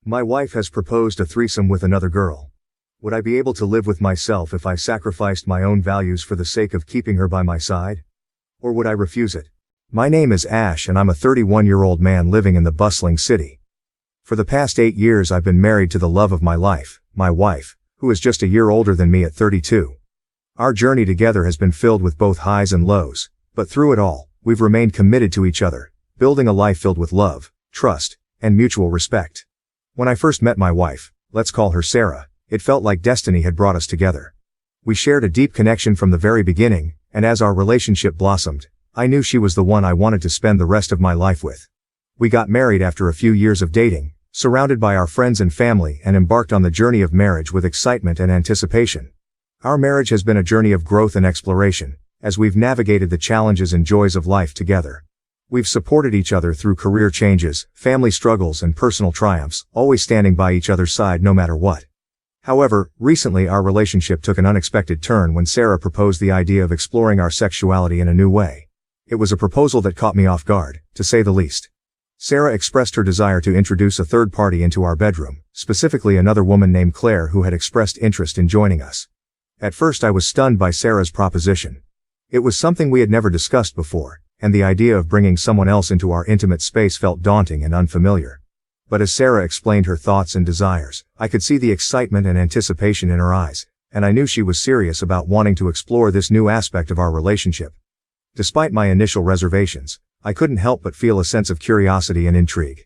My wife has proposed a threesome with another girl. Would I be able to live with myself if I sacrificed my own values for the sake of keeping her by my side? Or would I refuse it? My name is Ash and I'm a 31-year-old man living in the bustling city. For the past 8 years I've been married to the love of my life, my wife, who is just a year older than me at 32. Our journey together has been filled with both highs and lows, but through it all, we've remained committed to each other, building a life filled with love, trust, and mutual respect. When I first met my wife, let's call her Sarah, it felt like destiny had brought us together. We shared a deep connection from the very beginning, and as our relationship blossomed, I knew she was the one I wanted to spend the rest of my life with. We got married after a few years of dating, surrounded by our friends and family, and embarked on the journey of marriage with excitement and anticipation. Our marriage has been a journey of growth and exploration, as we've navigated the challenges and joys of life together. We've supported each other through career changes, family struggles, and personal triumphs, always standing by each other's side no matter what. However, recently our relationship took an unexpected turn when Sarah proposed the idea of exploring our sexuality in a new way. It was a proposal that caught me off guard, to say the least. Sarah expressed her desire to introduce a third party into our bedroom, specifically another woman named Claire who had expressed interest in joining us. At first I was stunned by Sarah's proposition. It was something we had never discussed before, and the idea of bringing someone else into our intimate space felt daunting and unfamiliar. But as Sarah explained her thoughts and desires, I could see the excitement and anticipation in her eyes, and I knew she was serious about wanting to explore this new aspect of our relationship. Despite my initial reservations, I couldn't help but feel a sense of curiosity and intrigue.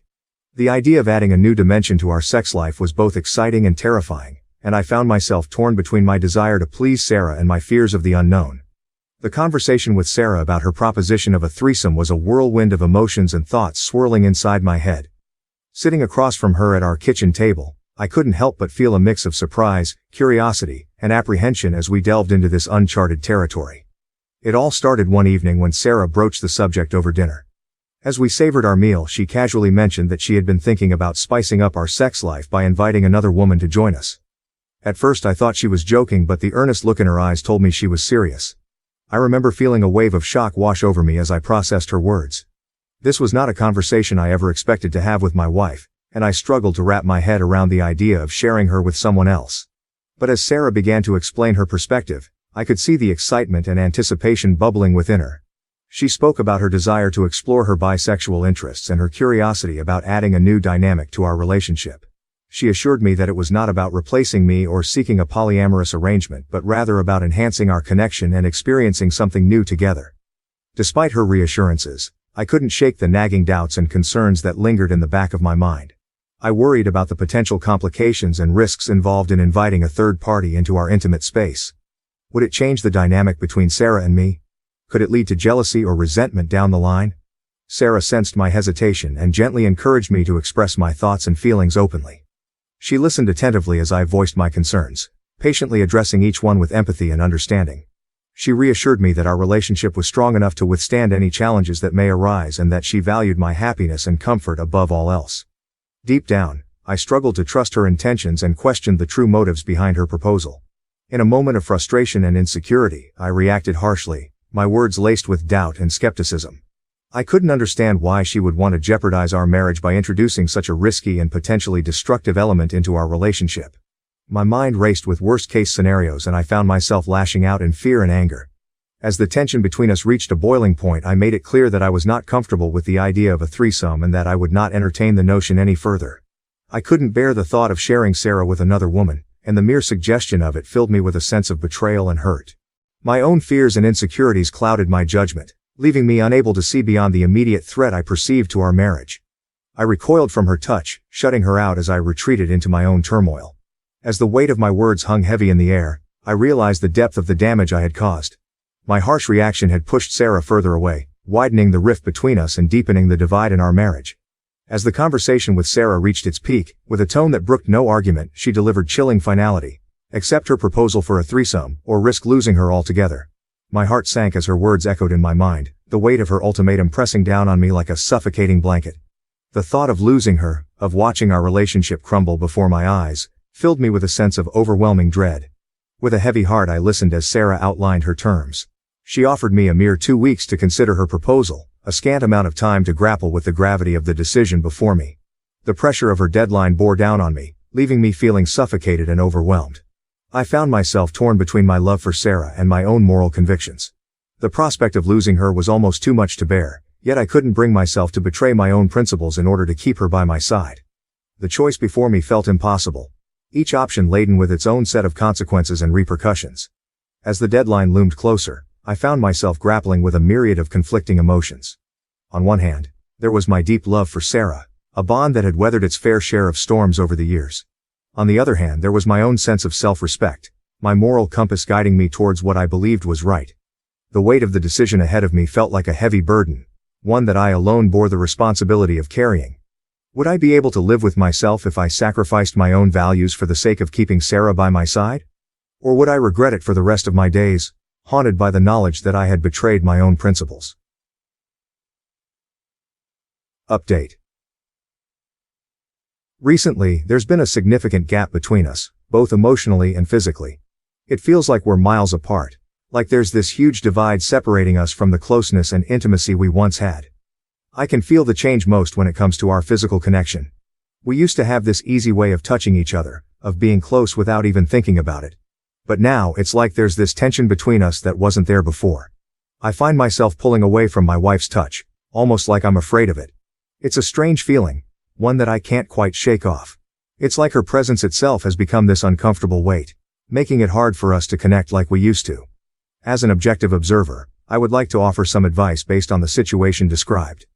The idea of adding a new dimension to our sex life was both exciting and terrifying, and I found myself torn between my desire to please Sarah and my fears of the unknown. The conversation with Sarah about her proposition of a threesome was a whirlwind of emotions and thoughts swirling inside my head. Sitting across from her at our kitchen table, I couldn't help but feel a mix of surprise, curiosity, and apprehension as we delved into this uncharted territory. It all started one evening when Sarah broached the subject over dinner. As we savored our meal, she casually mentioned that she had been thinking about spicing up our sex life by inviting another woman to join us. At first I thought she was joking, but the earnest look in her eyes told me she was serious. I remember feeling a wave of shock wash over me as I processed her words. This was not a conversation I ever expected to have with my wife, and I struggled to wrap my head around the idea of sharing her with someone else. But as Sarah began to explain her perspective, I could see the excitement and anticipation bubbling within her. She spoke about her desire to explore her bisexual interests and her curiosity about adding a new dynamic to our relationship. She assured me that it was not about replacing me or seeking a polyamorous arrangement, but rather about enhancing our connection and experiencing something new together. Despite her reassurances, I couldn't shake the nagging doubts and concerns that lingered in the back of my mind. I worried about the potential complications and risks involved in inviting a third party into our intimate space. Would it change the dynamic between Sarah and me? Could it lead to jealousy or resentment down the line? Sarah sensed my hesitation and gently encouraged me to express my thoughts and feelings openly. She listened attentively as I voiced my concerns, patiently addressing each one with empathy and understanding. She reassured me that our relationship was strong enough to withstand any challenges that may arise and that she valued my happiness and comfort above all else. Deep down, I struggled to trust her intentions and questioned the true motives behind her proposal. In a moment of frustration and insecurity, I reacted harshly, my words laced with doubt and skepticism. I couldn't understand why she would want to jeopardize our marriage by introducing such a risky and potentially destructive element into our relationship. My mind raced with worst-case scenarios and I found myself lashing out in fear and anger. As the tension between us reached a boiling point, I made it clear that I was not comfortable with the idea of a threesome and that I would not entertain the notion any further. I couldn't bear the thought of sharing Sarah with another woman, and the mere suggestion of it filled me with a sense of betrayal and hurt. My own fears and insecurities clouded my judgment, leaving me unable to see beyond the immediate threat I perceived to our marriage. I recoiled from her touch, shutting her out as I retreated into my own turmoil. As the weight of my words hung heavy in the air, I realized the depth of the damage I had caused. My harsh reaction had pushed Sarah further away, widening the rift between us and deepening the divide in our marriage. As the conversation with Sarah reached its peak, with a tone that brooked no argument, she delivered chilling finality. Accept her proposal for a threesome, or risk losing her altogether. My heart sank as her words echoed in my mind, the weight of her ultimatum pressing down on me like a suffocating blanket. The thought of losing her, of watching our relationship crumble before my eyes, filled me with a sense of overwhelming dread. With a heavy heart I listened as Sarah outlined her terms. She offered me a mere 2 weeks to consider her proposal, a scant amount of time to grapple with the gravity of the decision before me. The pressure of her deadline bore down on me, leaving me feeling suffocated and overwhelmed. I found myself torn between my love for Sarah and my own moral convictions. The prospect of losing her was almost too much to bear, yet I couldn't bring myself to betray my own principles in order to keep her by my side. The choice before me felt impossible, each option laden with its own set of consequences and repercussions. As the deadline loomed closer, I found myself grappling with a myriad of conflicting emotions. On one hand, there was my deep love for Sarah, a bond that had weathered its fair share of storms over the years. On the other hand, there was my own sense of self-respect, my moral compass guiding me towards what I believed was right. The weight of the decision ahead of me felt like a heavy burden, one that I alone bore the responsibility of carrying. Would I be able to live with myself if I sacrificed my own values for the sake of keeping Sarah by my side? Or would I regret it for the rest of my days, haunted by the knowledge that I had betrayed my own principles? Update. Recently, there's been a significant gap between us, both emotionally and physically. It feels like we're miles apart, like there's this huge divide separating us from the closeness and intimacy we once had. I can feel the change most when it comes to our physical connection. We used to have this easy way of touching each other, of being close without even thinking about it. But now it's like there's this tension between us that wasn't there before. I find myself pulling away from my wife's touch, almost like I'm afraid of it. It's a strange feeling, one that I can't quite shake off. It's like her presence itself has become this uncomfortable weight, making it hard for us to connect like we used to. As an objective observer, I would like to offer some advice based on the situation described.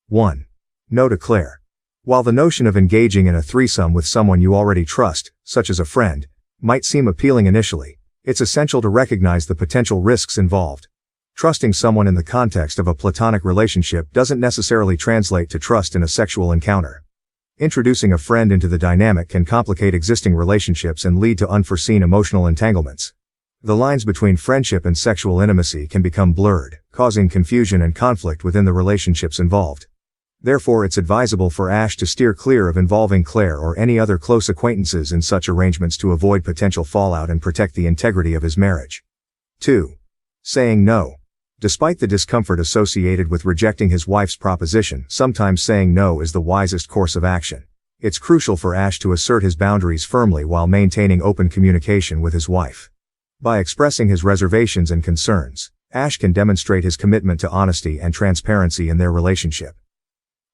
1. No to Claire. While the notion of engaging in a threesome with someone you already trust, such as a friend, might seem appealing initially, it's essential to recognize the potential risks involved. Trusting someone in the context of a platonic relationship doesn't necessarily translate to trust in a sexual encounter. Introducing a friend into the dynamic can complicate existing relationships and lead to unforeseen emotional entanglements. The lines between friendship and sexual intimacy can become blurred, causing confusion and conflict within the relationships involved. Therefore, it's advisable for Ash to steer clear of involving Claire or any other close acquaintances in such arrangements to avoid potential fallout and protect the integrity of his marriage. 2. Saying no. Despite the discomfort associated with rejecting his wife's proposition, sometimes saying no is the wisest course of action. It's crucial for Ash to assert his boundaries firmly while maintaining open communication with his wife. By expressing his reservations and concerns, Ash can demonstrate his commitment to honesty and transparency in their relationship.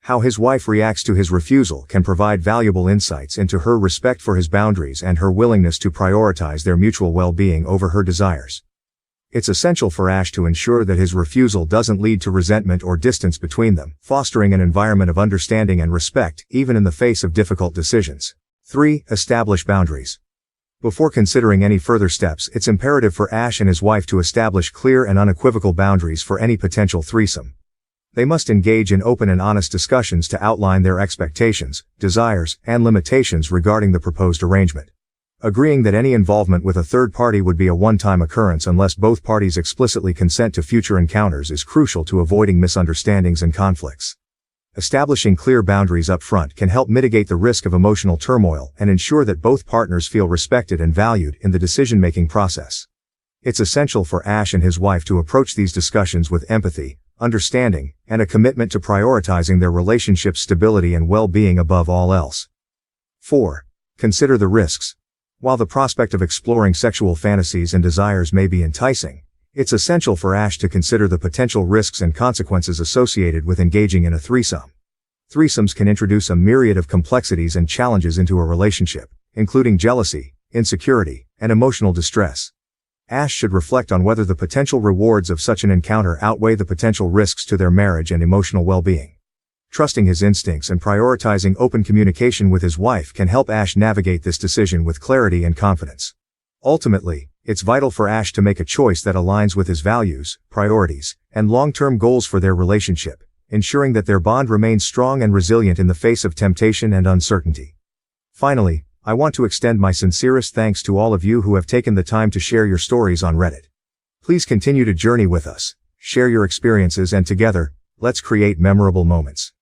How his wife reacts to his refusal can provide valuable insights into her respect for his boundaries and her willingness to prioritize their mutual well-being over her desires. It's essential for Ash to ensure that his refusal doesn't lead to resentment or distance between them, fostering an environment of understanding and respect, even in the face of difficult decisions. 3. Establish boundaries. Before considering any further steps, it's imperative for Ash and his wife to establish clear and unequivocal boundaries for any potential threesome. They must engage in open and honest discussions to outline their expectations, desires, and limitations regarding the proposed arrangement. Agreeing that any involvement with a third party would be a one-time occurrence unless both parties explicitly consent to future encounters is crucial to avoiding misunderstandings and conflicts. Establishing clear boundaries up front can help mitigate the risk of emotional turmoil and ensure that both partners feel respected and valued in the decision-making process. It's essential for Ash and his wife to approach these discussions with empathy, understanding, and a commitment to prioritizing their relationship's stability and well-being above all else. 4. Consider the risks. While the prospect of exploring sexual fantasies and desires may be enticing, it's essential for Ash to consider the potential risks and consequences associated with engaging in a threesome. Threesomes can introduce a myriad of complexities and challenges into a relationship, including jealousy, insecurity, and emotional distress. Ash should reflect on whether the potential rewards of such an encounter outweigh the potential risks to their marriage and emotional well-being. Trusting his instincts and prioritizing open communication with his wife can help Ash navigate this decision with clarity and confidence. Ultimately, it's vital for Ash to make a choice that aligns with his values, priorities, and long-term goals for their relationship, ensuring that their bond remains strong and resilient in the face of temptation and uncertainty. Finally, I want to extend my sincerest thanks to all of you who have taken the time to share your stories on Reddit. Please continue to journey with us, share your experiences, and together, let's create memorable moments.